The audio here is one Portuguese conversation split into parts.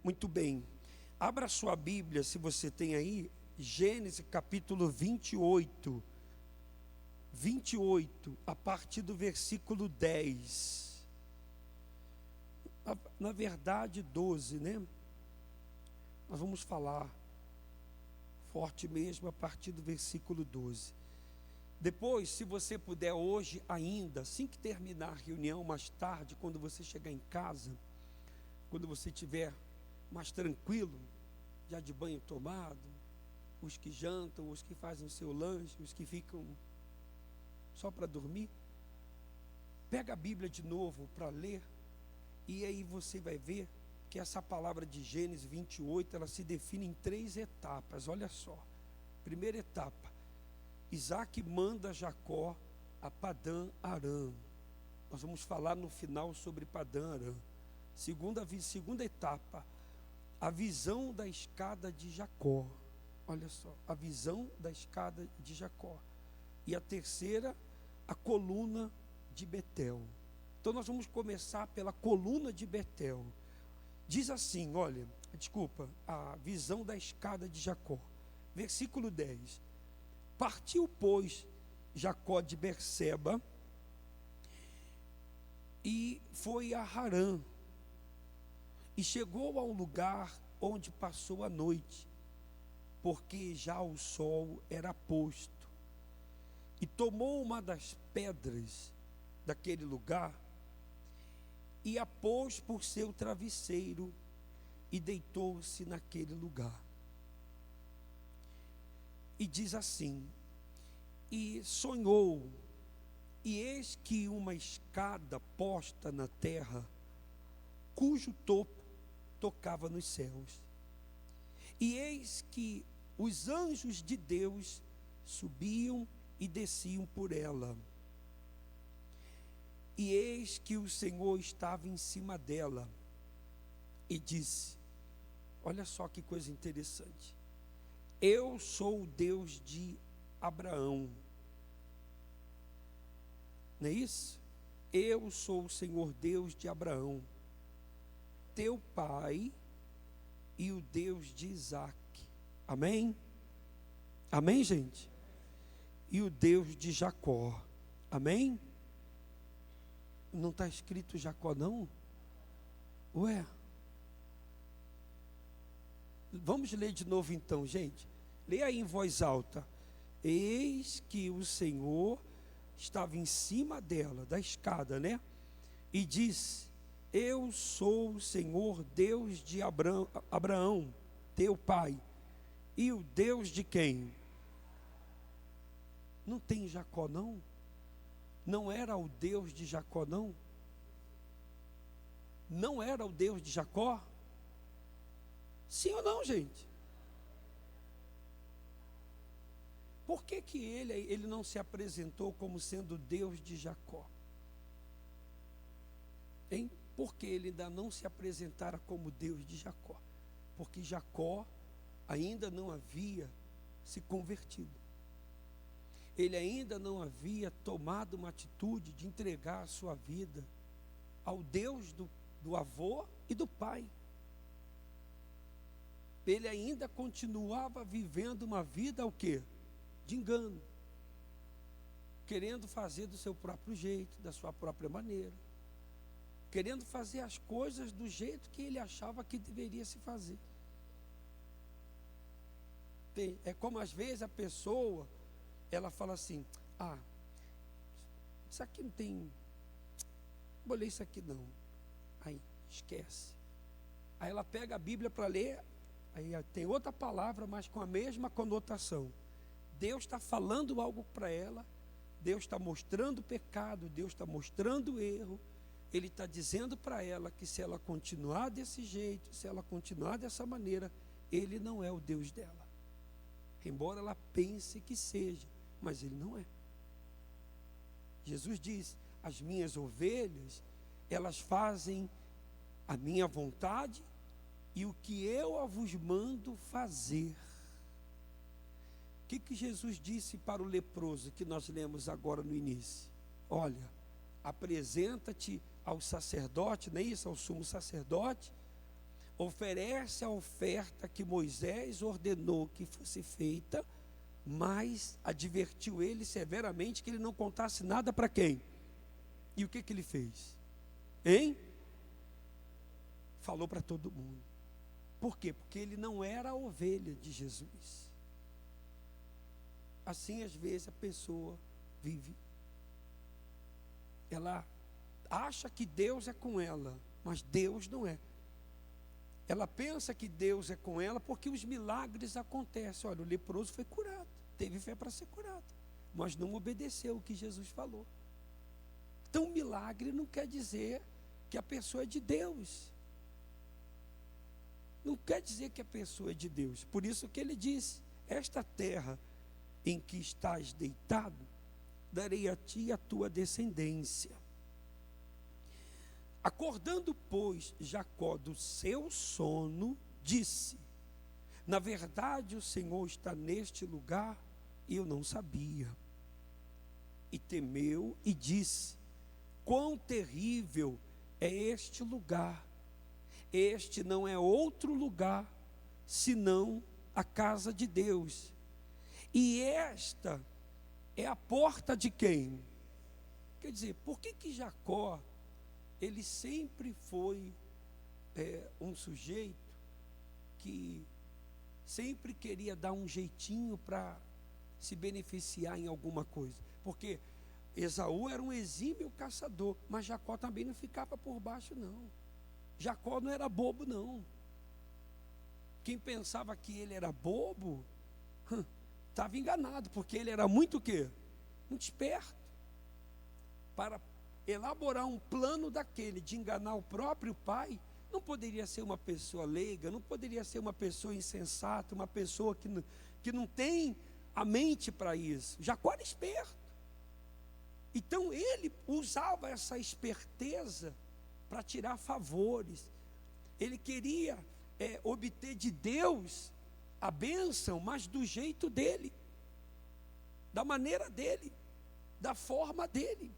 Muito bem. Abra sua Bíblia, se você tem aí, Gênesis capítulo 28. 28, a partir do versículo 10. Na verdade, 12, né? Nós vamos falar forte mesmo a partir do versículo 12. Depois, se você puder hoje ainda, assim que terminar a reunião, mais tarde, quando você chegar em casa, quando você estiver mais tranquilo, já de banho tomado, os que jantam, os que fazem o seu lanche, os que ficam só para dormir, pega a Bíblia de novo para ler, e aí você vai ver que essa palavra de Gênesis 28, ela se define em 3 etapas, olha só. Primeira etapa, Isaac manda Jacó a Padã Arã. Nós vamos falar no final sobre Padã Arã. Segunda etapa, a visão da escada de Jacó. Olha só, a visão da escada de Jacó. E a terceira, a coluna de Betel. Então nós vamos começar pela coluna de Betel. Diz assim, olha, a visão da escada de Jacó. Versículo 10. Partiu, pois, Jacó de Berseba e foi a Harã. E chegou a um lugar onde passou a noite, porque já o sol era posto. E tomou uma das pedras daquele lugar e a pôs por seu travesseiro e deitou-se naquele lugar. E diz assim: e sonhou, e eis que uma escada posta na terra, cujo topo tocava nos céus. E eis que os anjos de Deus subiam e desciam por ela. E eis que o Senhor estava em cima dela e disse, olha só que coisa interessante: eu sou o Deus de Abraão. Não é isso? Eu sou o Senhor Deus de Abraão, teu pai, e o Deus de Isaac. Amém? Amém, gente? E o Deus de Jacó. Amém? Não está escrito Jacó, não? Ué? Vamos ler de novo então, gente. Leia aí em voz alta. Eis que o Senhor estava em cima dela, da escada, né? E disse, eu sou o Senhor Deus de Abraão, teu pai. E o Deus de quem? Não tem Jacó, não? Não era o Deus de Jacó, não? Não era o Deus de Jacó? Sim ou não, gente? Por que que ele não se apresentou como sendo Deus de Jacó? Hein? Por que ele ainda não se apresentara como Deus de Jacó? Porque Jacó ainda não havia se convertido. Ele ainda não havia tomado uma atitude de entregar a sua vida ao Deus do avô e do pai. Ele ainda continuava vivendo uma vida o quê? De engano, querendo fazer do seu próprio jeito, da sua própria maneira, querendo fazer as coisas do jeito que ele achava que deveria se fazer. É como às vezes a pessoa, ela fala assim, isso aqui não tem, vou ler isso aqui não, aí esquece. Aí ela pega a Bíblia para ler, aí tem outra palavra, mas com a mesma conotação. Deus está falando algo para ela, Deus está mostrando o pecado, Deus está mostrando o erro, Ele está dizendo para ela que se ela continuar desse jeito, se ela continuar dessa maneira, Ele não é o Deus dela. Embora ela pense que seja, mas Ele não é. Jesus diz, as minhas ovelhas, elas fazem a minha vontade e o que eu vos mando fazer. O que Jesus disse para o leproso que nós lemos agora no início? Olha, apresenta-te ao sacerdote, não é isso? Ao sumo sacerdote, oferece a oferta que Moisés ordenou que fosse feita, mas advertiu ele severamente que ele não contasse nada para quem? E o que ele fez? Hein? Falou para todo mundo. Por quê? Porque ele não era a ovelha de Jesus. Assim, às vezes, a pessoa vive. Ela acha que Deus é com ela, mas Deus não é. Ela pensa que Deus é com ela porque os milagres acontecem. Olha, o leproso foi curado, teve fé para ser curado, mas não obedeceu o que Jesus falou. Então, milagre não quer dizer que a pessoa é de Deus. Não quer dizer que a pessoa é de Deus. Por isso que ele disse: esta terra em que estás deitado, darei a ti e a tua descendência. Acordando, pois, Jacó do seu sono, disse: na verdade o Senhor está neste lugar, e eu não sabia. E temeu e disse: quão terrível é este lugar! Este não é outro lugar, senão a casa de Deus. E esta é a porta de quem? Quer dizer, por que Jacó, ele sempre foi um sujeito que sempre queria dar um jeitinho para se beneficiar em alguma coisa? Porque Esaú era um exímio caçador, mas Jacó também não ficava por baixo, não. Jacó não era bobo, não. Quem pensava que ele era bobo, estava enganado, porque ele era muito o quê? Muito esperto. Para elaborar um plano daquele, de enganar o próprio pai, não poderia ser uma pessoa leiga, não poderia ser uma pessoa insensata, uma pessoa que não tem a mente para isso. Jacó era esperto. Então ele usava essa esperteza para tirar favores. Ele queria obter de Deus a bênção, mas do jeito dele, da maneira dele, da forma dele.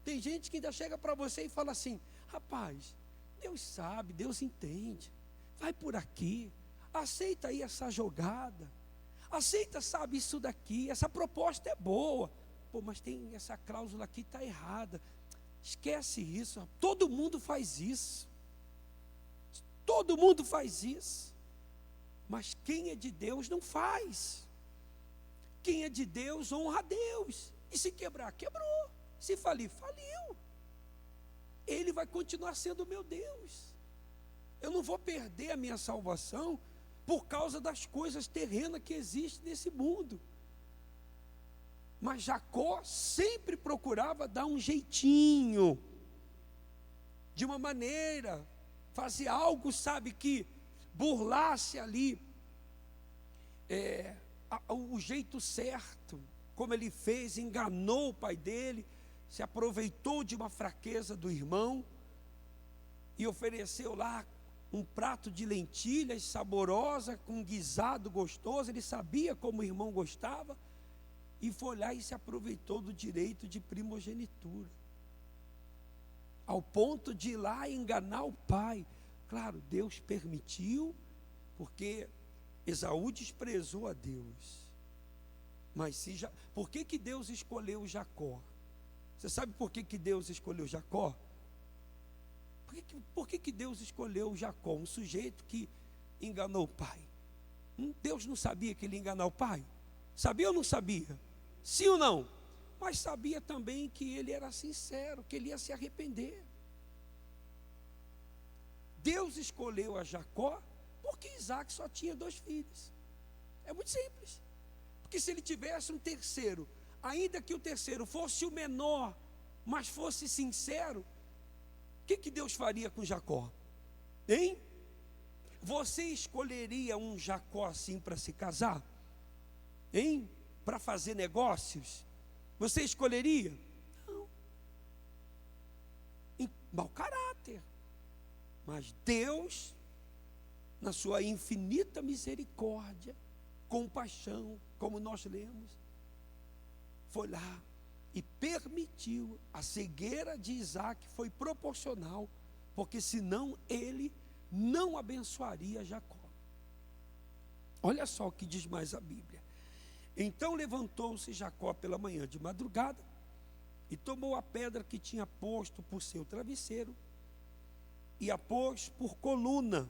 Tem gente que ainda chega para você e fala assim: rapaz, Deus sabe, Deus entende, vai por aqui, aceita aí essa jogada, aceita, sabe, isso daqui, essa proposta é boa, pô, mas tem essa cláusula aqui, está errada, esquece isso. Todo mundo faz isso, todo mundo faz isso, mas quem é de Deus não faz. Quem é de Deus honra a Deus, e se quebrar, quebrou, se falir, faliu. Ele vai continuar sendo meu Deus. Eu não vou perder a minha salvação por causa das coisas terrenas que existem nesse mundo. Mas Jacó sempre procurava dar um jeitinho, de uma maneira, fazer algo, sabe, que burlasse ali o jeito certo, como ele fez, enganou o pai dele, se aproveitou de uma fraqueza do irmão e ofereceu lá um prato de lentilhas saborosa, com um guisado gostoso. Ele sabia como o irmão gostava e foi lá e se aproveitou do direito de primogenitura, ao ponto de ir lá e enganar o pai. Claro, Deus permitiu, porque Esaú desprezou a Deus. Mas por que Deus escolheu Jacó? Você sabe por que Deus escolheu Jacó? Por que Deus escolheu Jacó, um sujeito que enganou o pai? Deus não sabia que ele ia enganar o pai? Sabia ou não sabia? Sim ou não? Mas sabia também que ele era sincero, que ele ia se arrepender. Deus escolheu a Jacó porque Isaac só tinha 2 filhos. É muito simples. Porque se ele tivesse um terceiro, ainda que o terceiro fosse o menor, mas fosse sincero, o que Deus faria com Jacó? Hein? Você escolheria um Jacó assim para se casar? Hein? Para fazer negócios? Você escolheria? Não. Mau caráter. Mas Deus, na sua infinita misericórdia, compaixão, como nós lemos, foi lá e permitiu. A cegueira de Isaac foi proporcional porque senão ele não abençoaria Jacó. Olha só o que diz mais a Bíblia. Então levantou-se Jacó pela manhã de madrugada e tomou a pedra que tinha posto por seu travesseiro e a pôs por coluna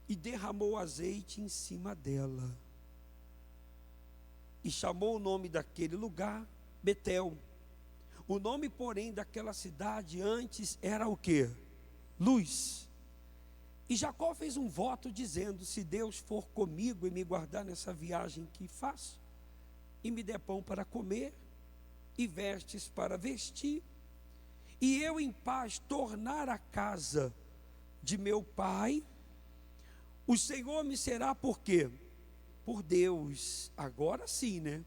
e derramou azeite em cima dela. E chamou o nome daquele lugar Betel. O nome, porém, daquela cidade antes era o quê? Luz. E Jacó fez um voto dizendo: se Deus for comigo e me guardar nessa viagem que faço, e me der pão para comer, e vestes para vestir, e eu em paz tornar a casa de meu pai, o Senhor me será por quê? Por Deus. Agora sim, né?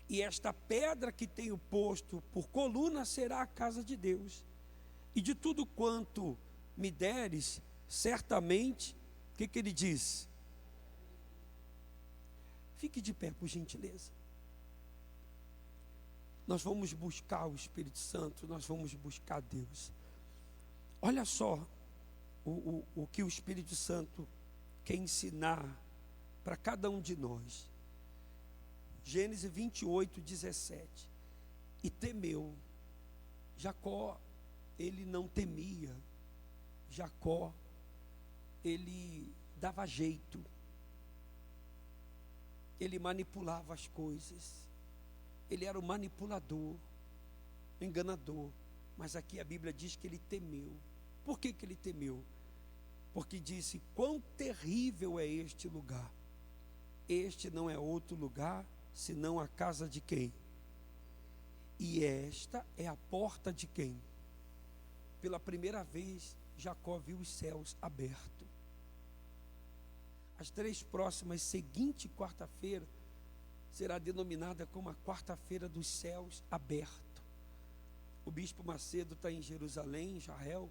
E esta pedra que tenho posto por coluna será a casa de Deus. E de tudo quanto me deres, certamente, o que ele diz? Fique de pé, por gentileza. Nós vamos buscar o Espírito Santo, nós vamos buscar Deus. Olha só o que o Espírito Santo quer ensinar para cada um de nós. Gênesis 28, 17. E temeu. Jacó, ele não temia. Jacó, ele dava jeito. Ele manipulava as coisas. Ele era o manipulador, o enganador. Mas aqui a Bíblia diz que ele temeu. Por que ele temeu? Porque disse: quão terrível é este lugar. Este não é outro lugar, senão a casa de quem? E esta é a porta de quem? Pela primeira vez, Jacó viu os céus abertos. As 3 próximas seguinte quarta-feira será denominada como a quarta-feira dos céus abertos. O bispo Macedo está em Jerusalém, Israel,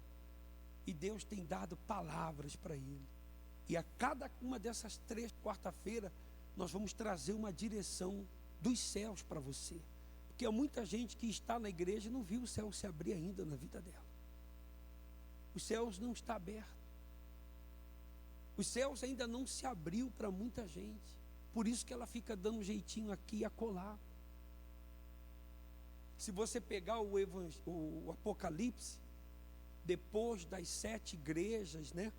e Deus tem dado palavras para ele. E a cada uma dessas 3 quarta-feiras, nós vamos trazer uma direção dos céus para você. Porque há muita gente que está na igreja e não viu o céu se abrir ainda na vida dela. Os céus não estão abertos. Os céus ainda não se abriu para muita gente. Por isso que ela fica dando um jeitinho aqui e acolá. Se você pegar o Apocalipse, depois das 7 igrejas, né,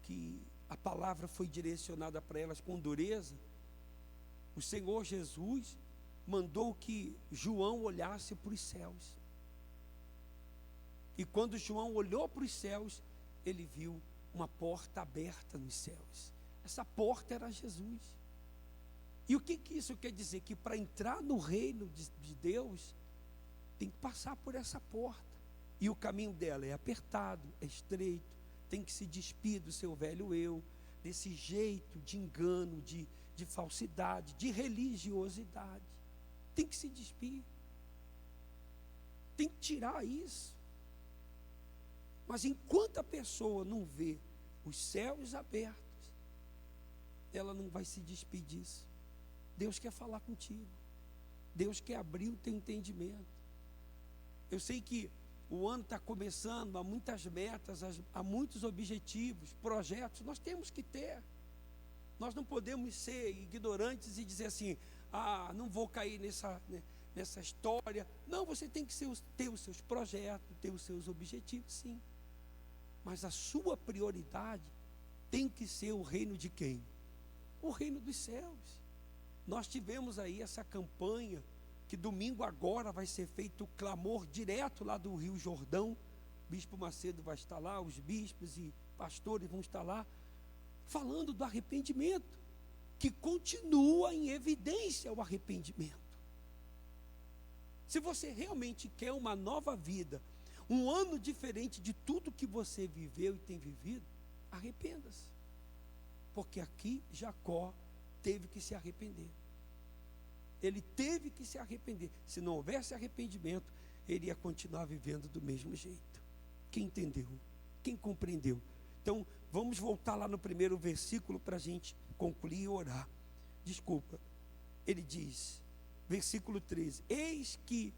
que a palavra foi direcionada para elas com dureza, o Senhor Jesus mandou que João olhasse para os céus. E quando João olhou para os céus, ele viu uma porta aberta nos céus. Essa porta era Jesus. E o que isso quer dizer? Que para entrar no reino de Deus, tem que passar por essa porta. E o caminho dela é apertado, é estreito, tem que se despir do seu velho eu, desse jeito de engano, de falsidade, de religiosidade. Tem que se despir. Tem que tirar isso. Mas enquanto a pessoa não vê os céus abertos, ela não vai se despir disso. Deus quer falar contigo. Deus quer abrir o teu entendimento. Eu sei que o ano está começando, há muitas metas, há muitos objetivos, projetos, nós temos que ter. Nós não podemos ser ignorantes e dizer assim: não vou cair nessa história. Não, você tem que ter os seus projetos, ter os seus objetivos, sim. Mas a sua prioridade tem que ser o reino de quem? O reino dos céus. Nós tivemos aí essa campanha, que domingo agora vai ser feito o clamor direto lá do Rio Jordão. O bispo Macedo vai estar lá, os bispos e pastores vão estar lá, falando do arrependimento, que continua em evidência o arrependimento. Se você realmente quer uma nova vida, um ano diferente de tudo que você viveu e tem vivido, arrependa-se. Porque aqui Jacó teve que se arrepender. Ele teve que se arrepender. Se não houvesse arrependimento, ele ia continuar vivendo do mesmo jeito. Quem entendeu? Quem compreendeu? Então, vamos voltar lá no primeiro versículo para a gente concluir e orar. Desculpa. Ele diz, versículo 13: eis que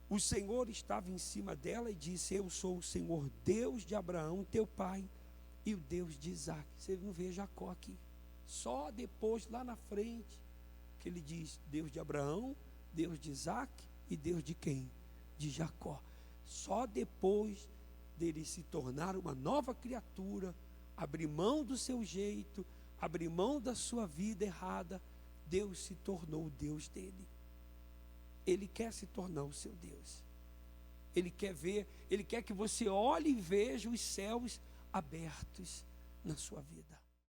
o Senhor estava em cima dela e disse: eu sou o Senhor Deus de Abraão, teu pai, e o Deus de Isaac. Você não vê Jacó aqui. Só depois, lá na frente, que ele diz: Deus de Abraão, Deus de Isaac e Deus de quem? De Jacó. Só depois dele se tornar uma nova criatura, abrir mão do seu jeito, abrir mão da sua vida errada, Deus se tornou o Deus dele. Ele quer se tornar o seu Deus. Ele quer que você olhe e veja os céus abertos na sua vida.